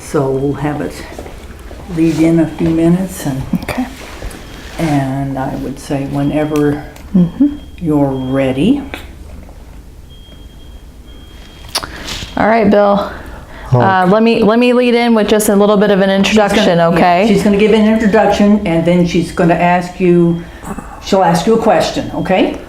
So we'll have it lead in a few minutes, Okay. and I would say whenever you're ready. All right, Bill. Let me lead in with just a little bit of an introduction, okay? She's going to give an introduction, and then she's going to ask you. She'll ask you a question, okay?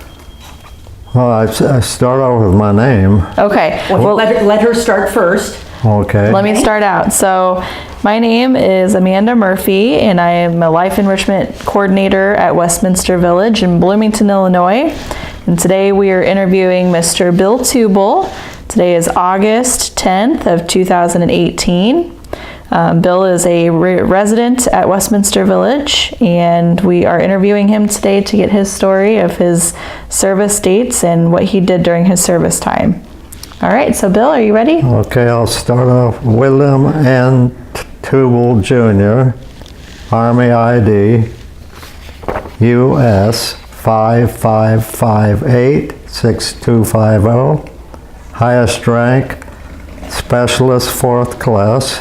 Well, I start out with my name. Okay. Well, let her start first. Okay. Let me start out. So, my name is Amanda Murphy, and I am a life enrichment coordinator at Westminster Village in Bloomington, Illinois. And today we are interviewing Mr. Bill Tuebel. Today is August 10th of 2018. Bill is a resident at Westminster Village, and we are interviewing him today to get his story of his service dates and what he did during his service time. All right, so Bill, are you ready? Okay, I'll start off. William N. Tuebel Jr., Army ID, US 5558-6250, highest rank, Specialist 4th Class,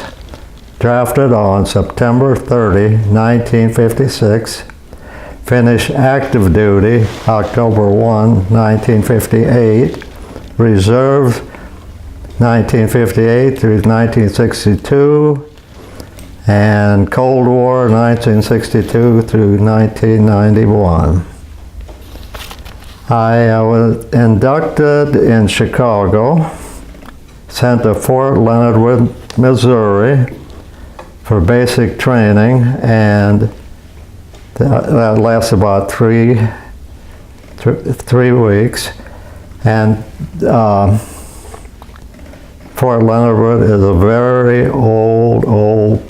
drafted on September 30, 1956, finished active duty October 1, 1958, reserve 1958 through 1962, and Cold War 1962 through 1991. I was inducted in Chicago, sent to Fort Leonard Wood, Missouri for basic training, and that lasts about three weeks. And Fort Leonard Wood is a very old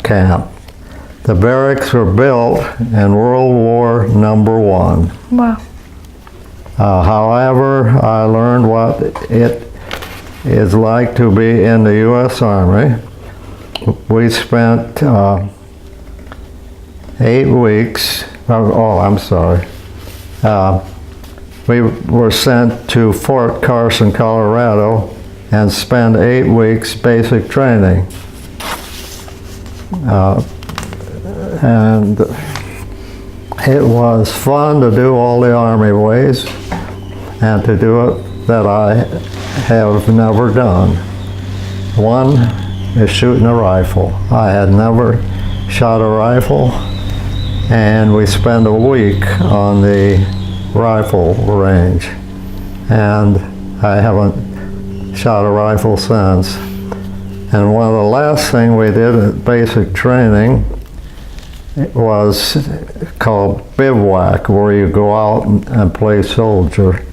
camp. The barracks were built in World War #1. Wow. However, I learned what it is like to be in the U.S. Army. We spent 8 weeks, I'm sorry. We were sent to Fort Carson, Colorado, and spent 8 weeks basic training. And it was fun to do all the Army ways and to do it that I have never done. One is shooting a rifle. I had never shot a rifle, and we spent a week on the rifle range, and I haven't shot a rifle since. And one of the last things we did at basic training was called bivouac, where you go out and play soldier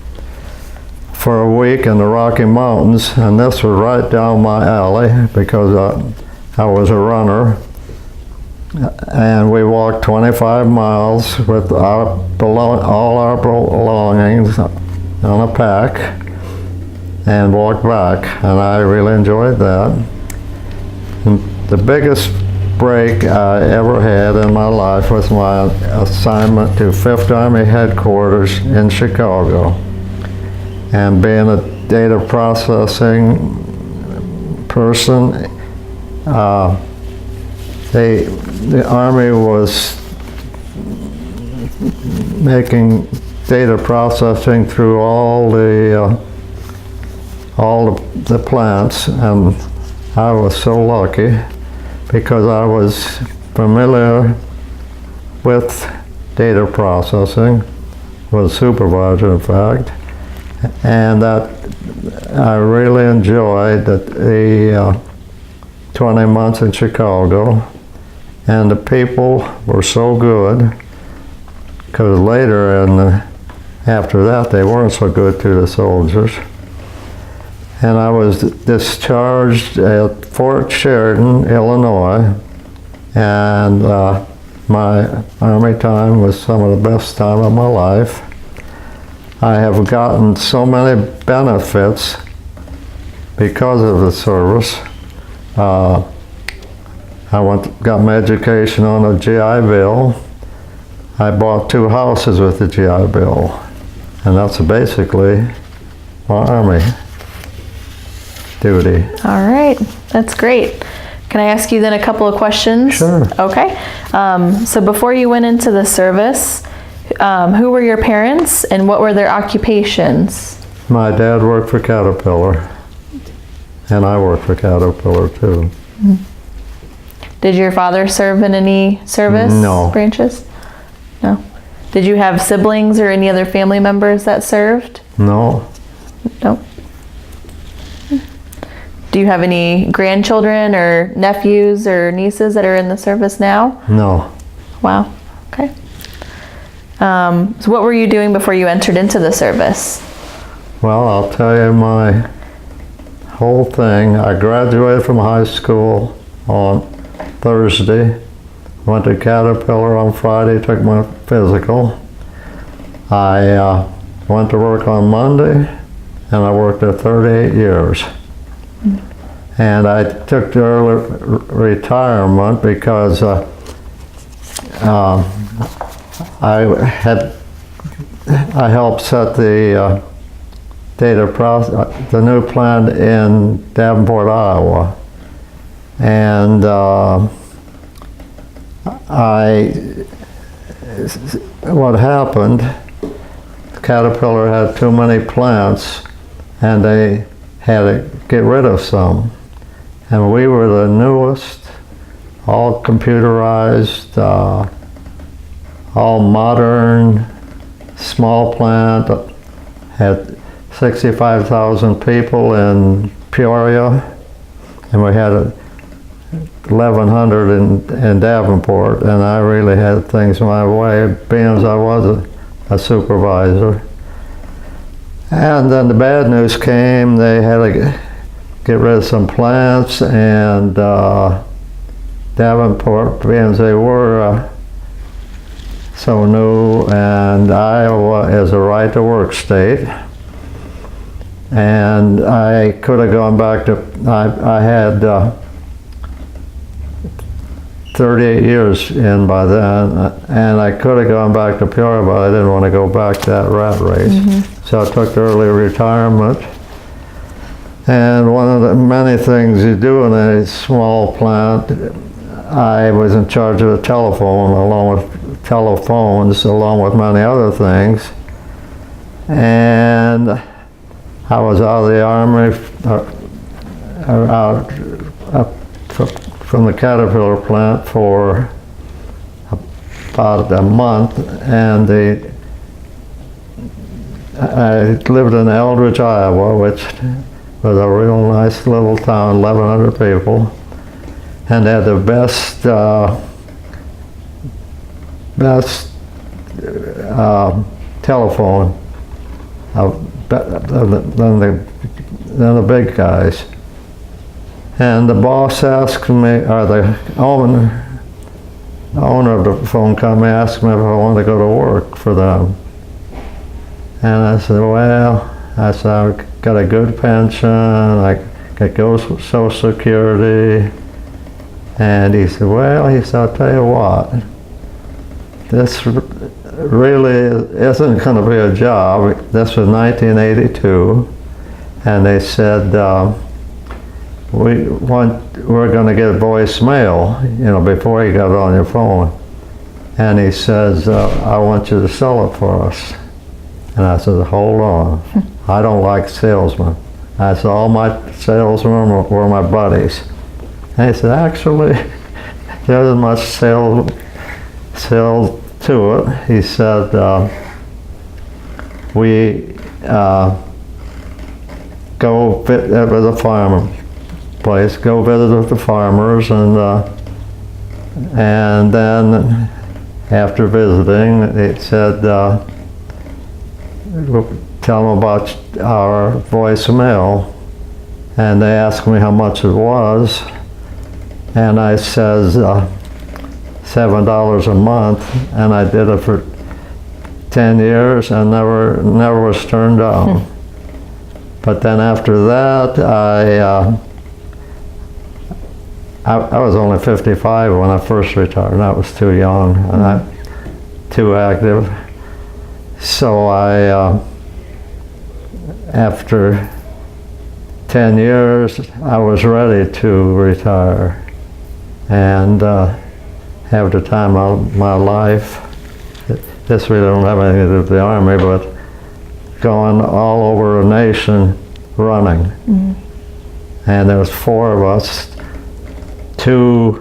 for a week in the Rocky Mountains, and this was right down my alley because I was a runner. And we walked 25 miles with all our belongings on a pack and walked back, and I really enjoyed that. And the biggest break I ever had in my life was my assignment to 5th Army Headquarters in Chicago. And being a data processing person, the Army was making data processing through all the plants, and I was so lucky because I was familiar with data processing, was a supervisor in fact, and that I really enjoyed the 20 months in Chicago, and the people were so good, because later after that they weren't so good to the soldiers. And I was discharged at Fort Sheridan, Illinois, and my Army time was some of the best time of my life. I have gotten so many benefits because of the service. I got my education on a GI Bill. I bought 2 houses with the GI Bill, and that's basically my Army duty. All right, that's great. Can I ask you then a couple of questions? Sure. Okay. So before you went into the service, who were your parents and what were their occupations? My dad worked for Caterpillar, and I worked for Caterpillar too. Did your father serve in any service No. branches? No. Did you have siblings or any other family members that served? No, No. Do you have any grandchildren or nephews or nieces that are in the service now? no. Wow. Okay. So what were you doing before you entered into the service? Well, I'll tell you my whole thing. I graduated from high school on Thursday, went to Caterpillar on Friday, took my physical. I went to work on Monday, and I worked there 38 years. And I took the early retirement because I helped set the the new plant in Davenport, Iowa, and what happened? Caterpillar had too many plants, and they had to get rid of some. And we were the newest, all computerized, all modern, small plant, had 65,000 people in Peoria, and we had 1,100 in Davenport, and I really had things my way, being as I was a supervisor. And then the bad news came. They had to get rid of some plants, and Davenport, being as they were so new, and Iowa is a right-to-work state, and I could have gone back to, I had 38 years in by then, and I could have gone back to Peoria, but I didn't want to go back to that rat race. So I took early retirement. And one of the many things you do in a small plant, I was in charge of the telephone, along with telephones, along with many other things. And I was out of the Army, from the Caterpillar plant for about a month, and I lived in Eldridge, Iowa, which was a real nice little town, 1,100 people, and had the best telephone than the big guys. And the boss asked me, or the owner of the phone company asked me if I wanted to go to work for them. And I said, well, I've got a good pension, I got Social Security. And he said, well, I'll tell you what, this really isn't going to be a job. This was 1982, and they said, we're going to get voicemail, before you got it on your phone. And he says, I want you to sell it for us. And I said, hold on, I don't like salesmen. I said, all my salesmen were my buddies. And he said, actually, there isn't much sale to it. He said, we go visit with the farmer place, go visit with the farmers, and then after visiting, they said, tell them about our voicemail, and they asked me how much it was, and I says $7 a month, and I did it for 10 years and never was turned down. But then after that, I was only 55 when I first retired, and I was too young and too active. So after 10 years, I was ready to retire. and have the time of my life. This really don't have anything to do with the Army, but going all over a nation running. And there was 4 of us, 2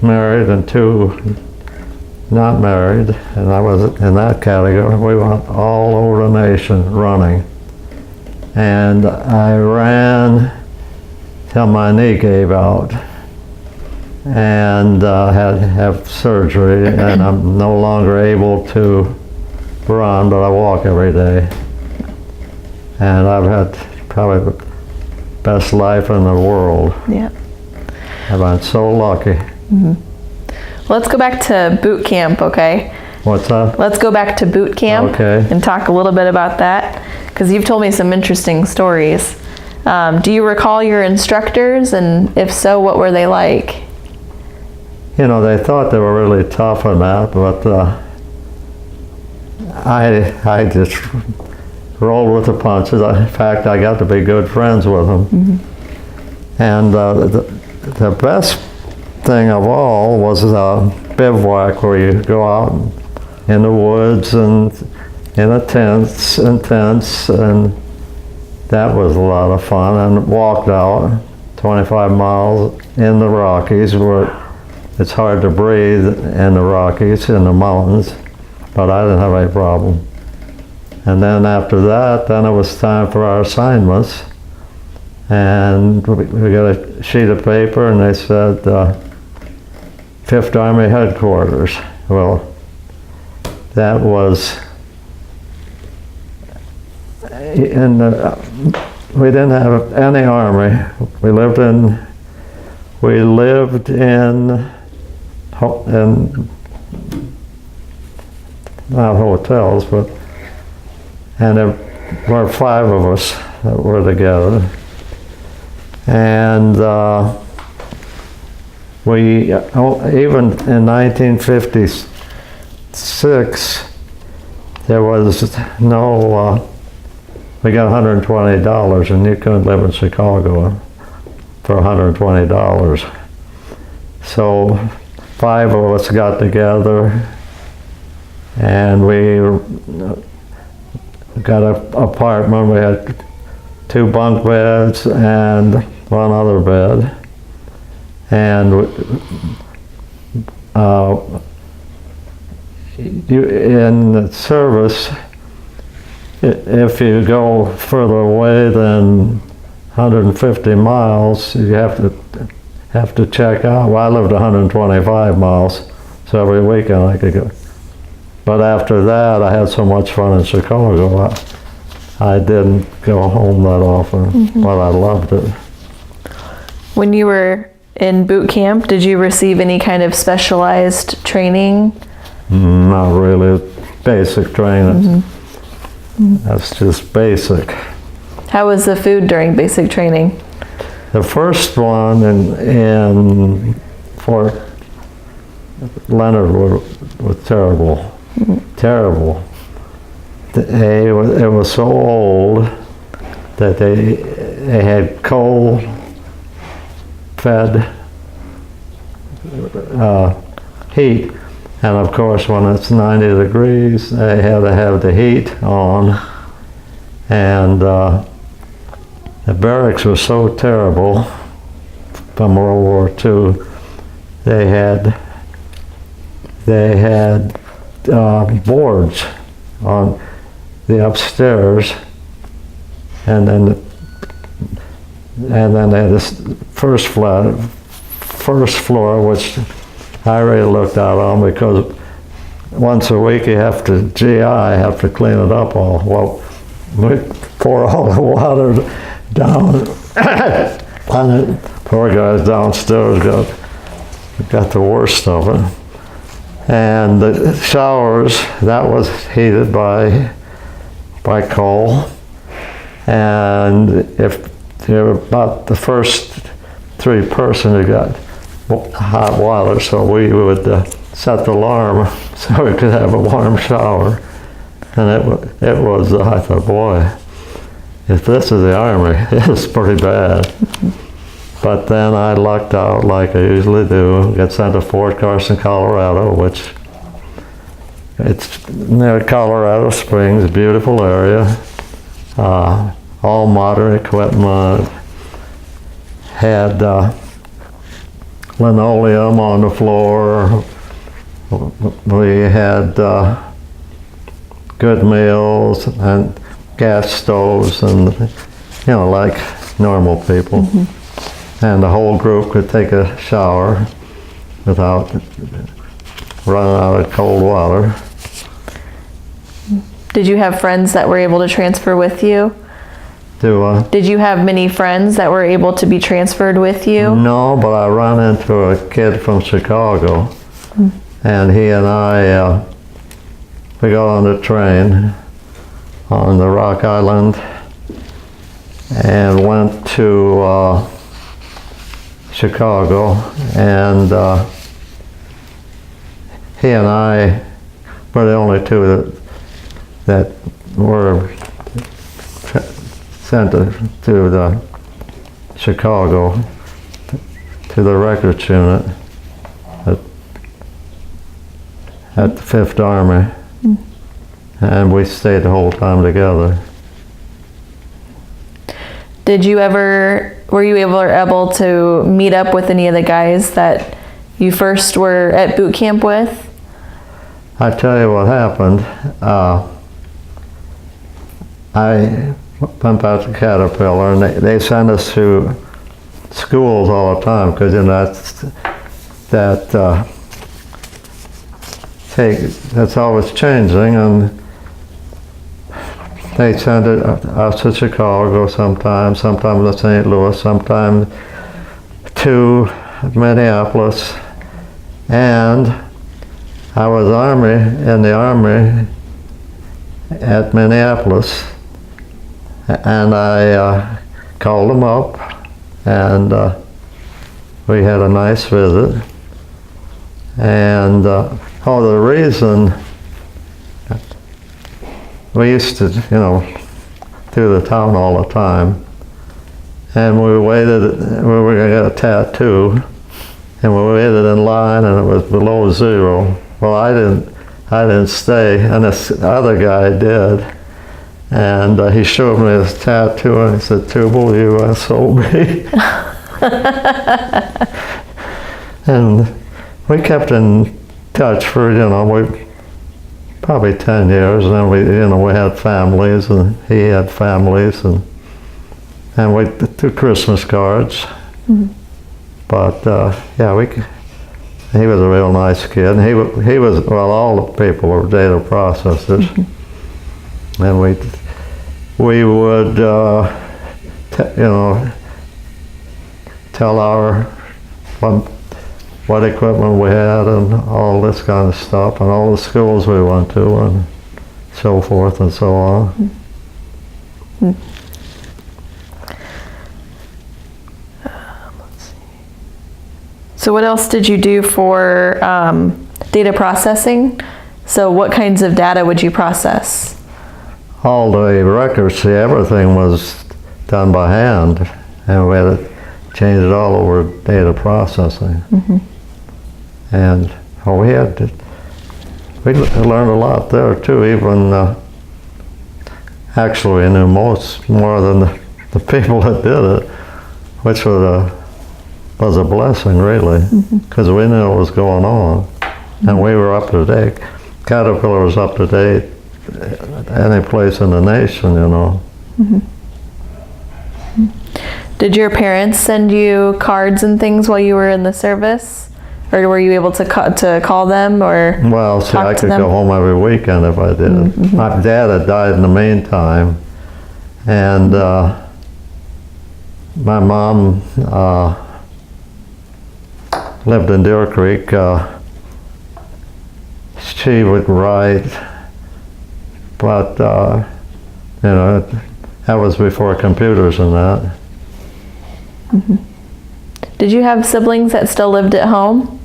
married and 2 not married, and I was in that category. We went all over the nation running. And I ran till my knee gave out, and had to have surgery, and I'm no longer able to run, but I walk every day. And I've had probably the best life in the world. Yeah. I've been so lucky. Let's go back to boot camp, okay? What's that? Let's go back to boot camp Okay. and talk a little bit about that, because you've told me some interesting stories. Do you recall your instructors, and if so, what were they like? You know, they thought they were really tough on that, but I just rolled with the punches. In fact, I got to be good friends with them. And the best thing of all was a bivouac, where you go out in the woods and in a tents, and that was a lot of fun. And walked out 25 miles in the Rockies, where it's hard to breathe in the Rockies, in the mountains, but I didn't have any problem. And then after that, then it was time for our assignments. And we got a sheet of paper, and they said, 5th Army Headquarters. Well, that was in we didn't have any army. We lived in not hotels, but, and there were 5 of us that were together. And we, even in 1956, there was no, we got $120, and you couldn't live in Chicago for $120. So 5 of us got together, and we got an apartment. We had 2 bunk beds and 1 other bed. And in the service, if you go further away than 150 miles, you have to check out. Well, I lived 125 miles, so every weekend I could go. But after that, I had so much fun in Chicago, I didn't go home that often, but I loved it. When you were in boot camp, did you receive any kind of specialized training? Not really. Basic training. That's just basic. How was the food during basic training? The first one in Fort Leonard was terrible. Terrible. It was so old that they had coal-fed heat, and of course when it's 90 degrees they had to have the heat on, and the barracks was so terrible from World War II. They had boards on the upstairs, and then they had this first floor, which I really looked out on, because once a week you have to clean it up all. Well, we pour all the water down, and the poor guys downstairs got the worst of it. And the showers, that was heated by coal. And if you were about the first 3 person, you got hot water, so we would set the alarm so we could have a warm shower. And it was, I thought, boy, if this is the Army, it's pretty bad. But then I lucked out like I usually do, got sent to Fort Carson, Colorado, which it's near Colorado Springs, beautiful area. All modern equipment, had linoleum on the floor. We had good meals and gas stoves and, like normal people. And the whole group could take a shower without running out of cold water. Did you have friends that were able to transfer with you? Did you have many friends that were able to be transferred with you? No, but I ran into a kid from Chicago, and he and I, we got on the train on the Rock Island and went to Chicago, and he and I were the only two that were sent to the Chicago, to the records unit at the 5th Army, and we stayed the whole time together. Were you able to meet up with any of the guys that you first were at boot camp with? I tell you what happened. I went back to Caterpillar, and they sent us to schools all the time, because that's always changing, and they sent us to Chicago sometimes to St. Louis, sometimes to Minneapolis, and I was in the Army at Minneapolis, and I called them up, and we had a nice visit. And the reason we used to, through the town all the time, and we were going to get a tattoo, and we waited in line, and it was below zero. Well, I didn't stay, and this other guy did. And he showed me his tattoo, and he said, "Tuebel, USOB." And we kept in touch for, probably 10 years, and then we had families, and he had families, and we took Christmas cards. But he was a real nice kid. And he was, well, all the people were data processors. And we would, tell what equipment we had and all this kind of stuff, and all the schools we went to, and so forth and so on. So what else did you do for data processing? So what kinds of data would you process? All the records, everything was done by hand, and we had to change it all over data processing. And we learned a lot there too. Even actually, we knew more than the people that did it, which was a blessing, really, because we knew what was going on, and we were up to date. Caterpillar was up to date any place in the nation, Did your parents send you cards and things while you were in the service? Or were you able to call them or Well, see, I could go home every weekend if I did. My dad had died in the meantime, and my mom lived in Deer Creek. She would write, but that was before computers and that. Did you have siblings that still lived at home?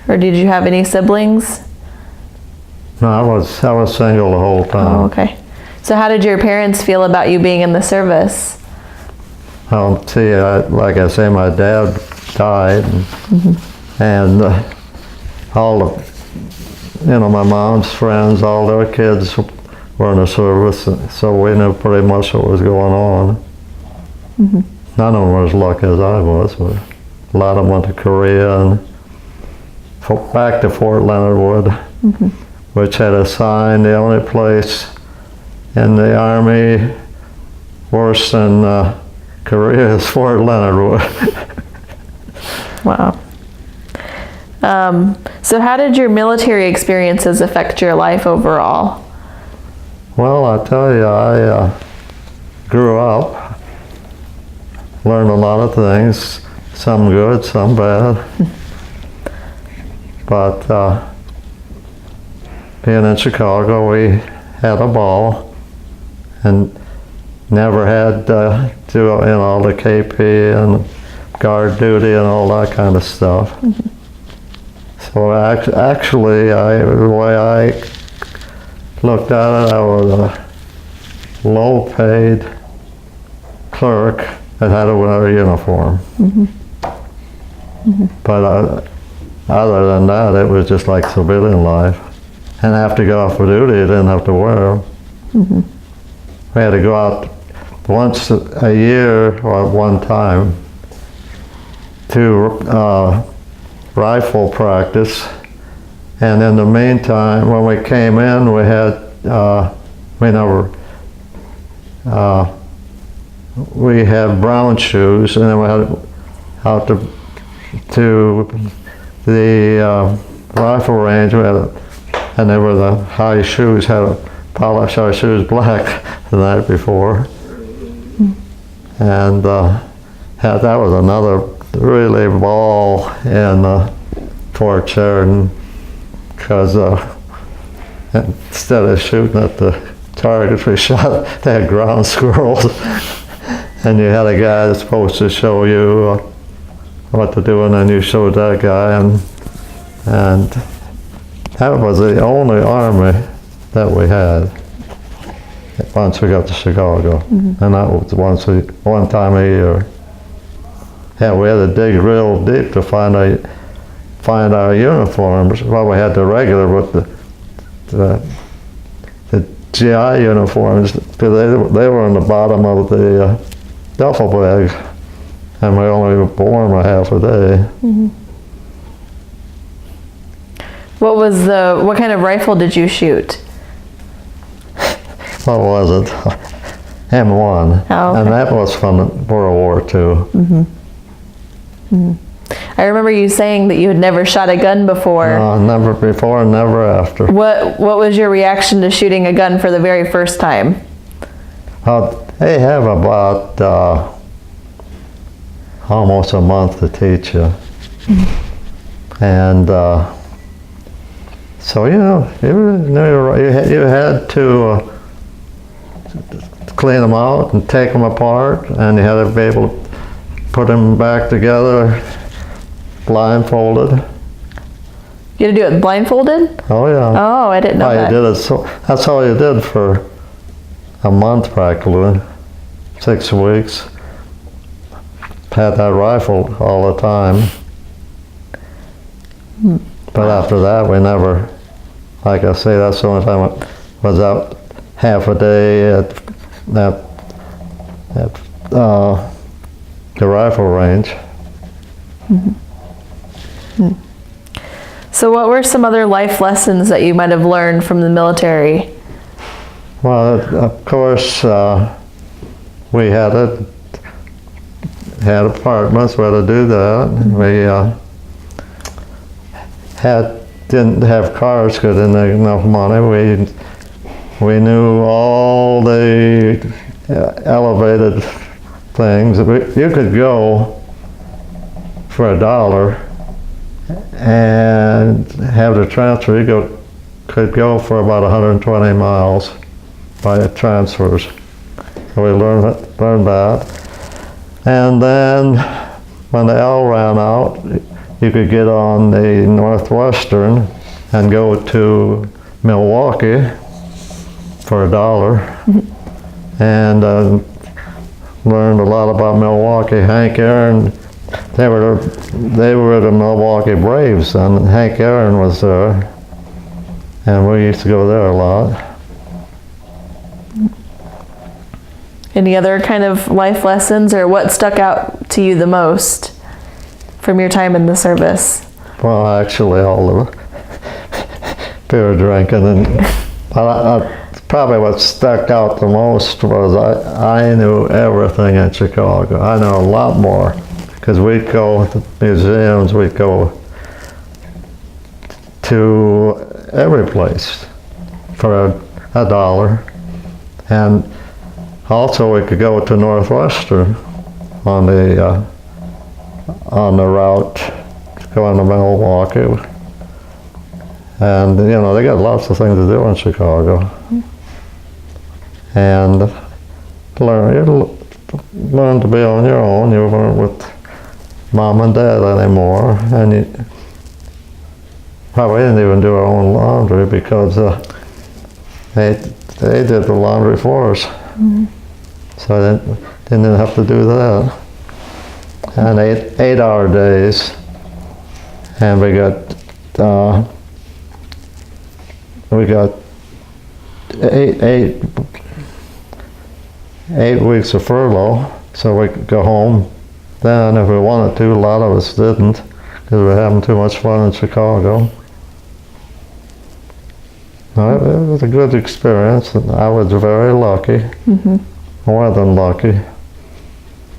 Or did you have any siblings? No, I was single the whole time. Oh, okay. So how did your parents feel about you being in the service? See, like I say, my dad died, and all the, my mom's friends, all their kids were in the service, so we knew pretty much what was going on. None of them were as lucky as I was, but a lot of them went to Korea and back to Fort Leonard Wood, which had a sign, the only place in the Army worse than Korea is Fort Leonard Wood. Wow. So how did your military experiences affect your life overall? Well, I tell you, I grew up, learned a lot of things, some good, some bad. But being in Chicago, we had a ball and never had to do the KP and guard duty and all that kind of stuff. So actually, the way I looked at it, I was a low-paid clerk that had to wear a uniform. But other than that, it was just like civilian life. And after you got off for duty, you didn't have to wear them. We had to go out once a year or at one time to rifle practice. And in the meantime, when we came in, we had, we had brown shoes, and then we had out to the rifle range, and they were the high shoes, had to polish our shoes black the night before. And that was another really ball in Fort Sheridan, because instead of shooting at the targets we shot, they had ground squirrels. And you had a guy that's supposed to show you what to do, and then you showed that guy, and that was the only army that we had once we got to Chicago. And that was one time a year. Yeah, we had to dig real deep to find our uniforms. Well, we had the regular, but the GI uniforms, because they were on the bottom of the duffel bag, and we only wore them a half a day. What kind of rifle did you shoot? What was it? M1. Oh, okay. And that was from World War II. I remember you saying that you had never shot a gun before. No, never before, never after. What was your reaction to shooting a gun for the very first time? They have about almost a month to teach you. And so, you had to clean them out and take them apart, and you had to be able to put them back together blindfolded. You had to do it blindfolded? Oh yeah. Oh, I didn't know that. You did it, so that's all you did for a month practically, 6 weeks. Had that rifle all the time. But after that, we never, like I say, that's the only time I was out half a day at the rifle range. So what were some other life lessons that you might have learned from the military? Well, of course, we had apartments where to do that. We didn't have cars because didn't have enough money. We knew all the elevated things. You could go for $1 and have the transfer. You could go for about 120 miles by transfers. So we learned that. And then when the L ran out, you could get on the Northwestern and go to Milwaukee for $1. And learned a lot about Milwaukee. Hank Aaron, they were the Milwaukee Braves, and Hank Aaron was there, and we used to go there a lot. Any other kind of life lessons, or what stuck out to you the most from your time in the service? Well, actually, all the beer drinking, and probably what stuck out the most was I knew everything in Chicago. I know a lot more, because we'd go to museums, we'd go to every place for a $1. And also we could go to Northwestern on the route going to Milwaukee. And, they got lots of things to do in Chicago. And learn to be on your own. You weren't with mom and dad anymore. And you probably didn't even do our own laundry, because they did the laundry for us. Mm-hmm. So I didn't have to do that. And 8-hour days. And we got 8 weeks of furlough, so we could go home then if we wanted to. A lot of us didn't, because we were having too much fun in Chicago. No, it was a good experience, and I was very lucky, more than lucky.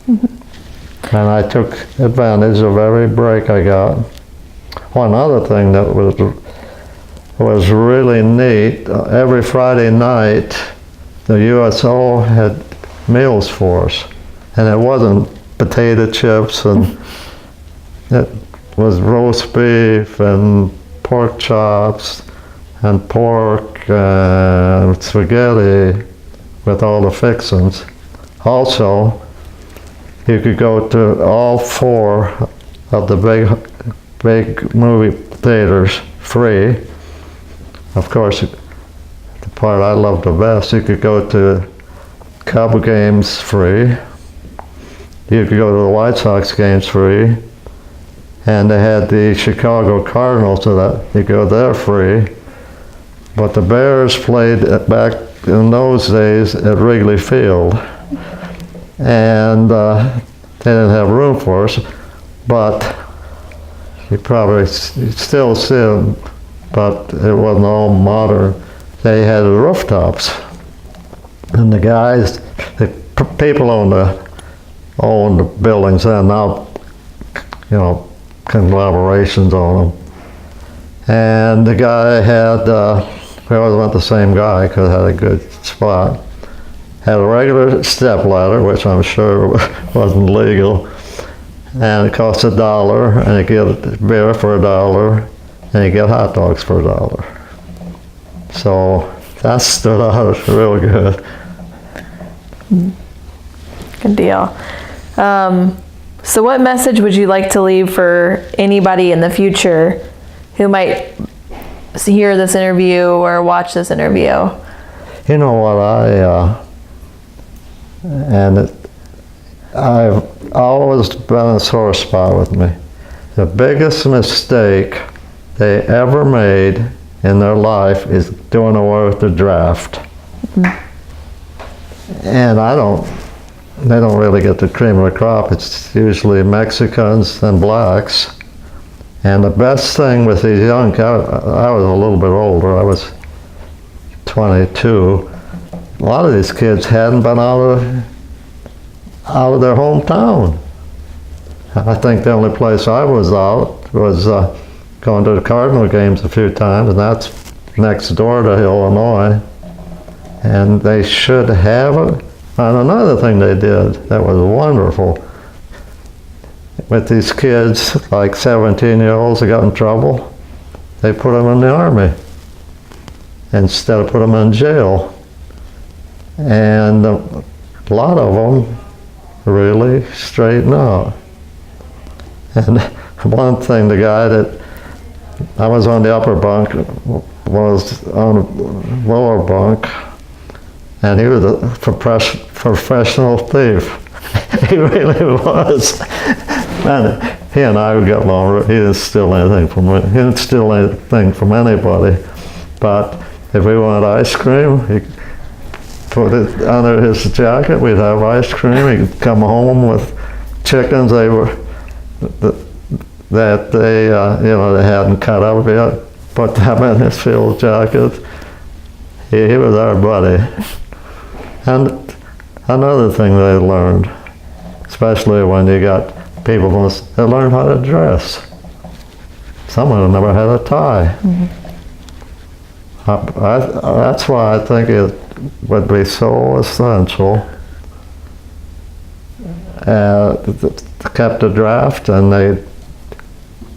And I took advantage of every break I got. One other thing that was really neat, every Friday night the USO had meals for us, and it wasn't potato chips, and it was roast beef and pork chops and pork and spaghetti with all the fixings. Also, you could go to all 4 of the big movie theaters free. Of course, the part I loved the best, you could go to Cub games free. You could go to the White Sox games free. And they had the Chicago Cardinals, so that you go there free. But the Bears played back in those days at Wrigley Field. And they didn't have room for us, but you probably still see them, but it wasn't all modern. They had rooftops, and the guys, the people owned the buildings, and now, collaborations on them. And the guy had, we always went the same guy because it had a good spot. Had a regular step ladder, which I'm sure wasn't legal, and it cost $1, and you get beer for $1, and you get hot dogs for $1. So that stood out real good. Good deal. So what message would you like to leave for anybody in the future who might hear this interview or watch this interview? You know what, I've always been a sore spot with me. The biggest mistake they ever made in their life is doing away with the draft. And they don't really get the cream of the crop. It's usually Mexicans and blacks. And the best thing with these young guys, I was a little bit older, I was 22. A lot of these kids hadn't been out of their hometown. I think the only place I was out was going to the Cardinal games a few times, and that's next door to Illinois. And they should have it. And another thing they did that was wonderful, with these kids, like 17-year-olds that got in trouble, they put them in the Army instead of put them in jail. And a lot of them really straighten out. And one thing, the guy that I was on the upper bunk was on the lower bunk, and he was a professional thief. He really was. And he and I would get along. He didn't steal anything from me. He didn't steal anything from anybody. But if we wanted ice cream, he put it under his jacket. We'd have ice cream. He'd come home with chickens they hadn't cut up yet. Put them in his field jacket. He was our buddy. And another thing they learned, especially when you got people they learned how to dress. Some of them never had a tie. That's why I think it would be so essential. Kept a draft, and they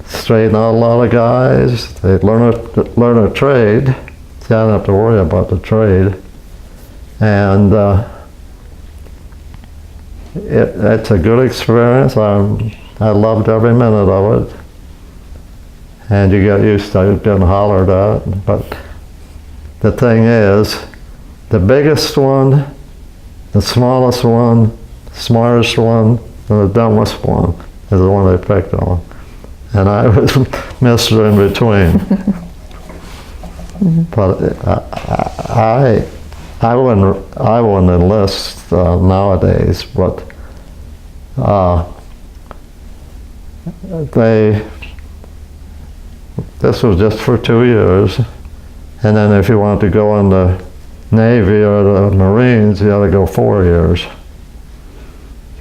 straighten out a lot of guys. They learn a trade. So you don't have to worry about the trade. And it's a good experience. I loved every minute of it. And you get used to getting hollered at. But the thing is, the biggest one, the smallest one, smartest one, and the dumbest one is the one they picked on. And I was Mr. in between. But I wouldn't enlist nowadays, but this was just for 2 years, and then if you wanted to go in the Navy or the Marines, you had to go 4 years.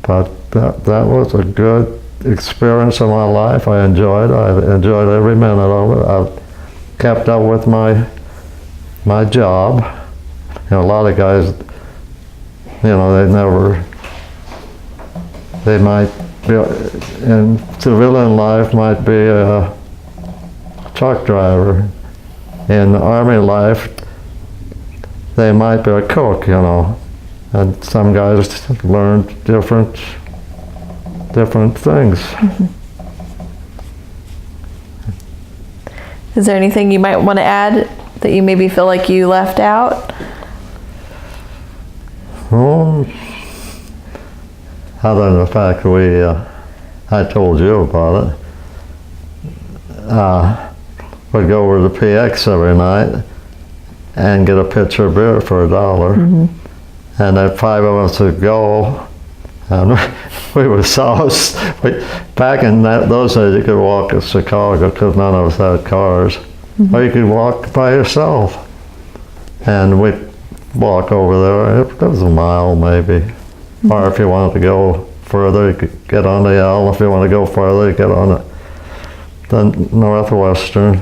But that was a good experience in my life. I enjoyed every minute of it. I kept up with my job. You know, a lot of guys, they might be, in civilian life, might be a truck driver. In Army life, they might be a cook, and some guys learned different things. Is there anything you might want to add that you maybe feel like you left out? Other than the fact I told you about it, we'd go over to PX every night and get a pitcher of beer for $1. And then 5 of us would go, and we were sauced. Back in those days, you could walk to Chicago because none of us had cars. Or you could walk by yourself. And we'd walk over there. It was a mile maybe. Or if you wanted to go further, you could get on the L. If you want to go further, you get on the Northwestern.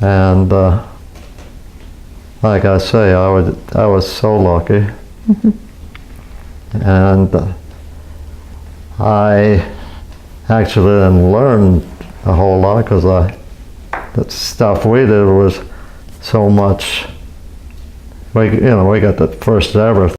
And like I say, I was so lucky. And I actually didn't learn a whole lot because the stuff we did was so much. We got the first ever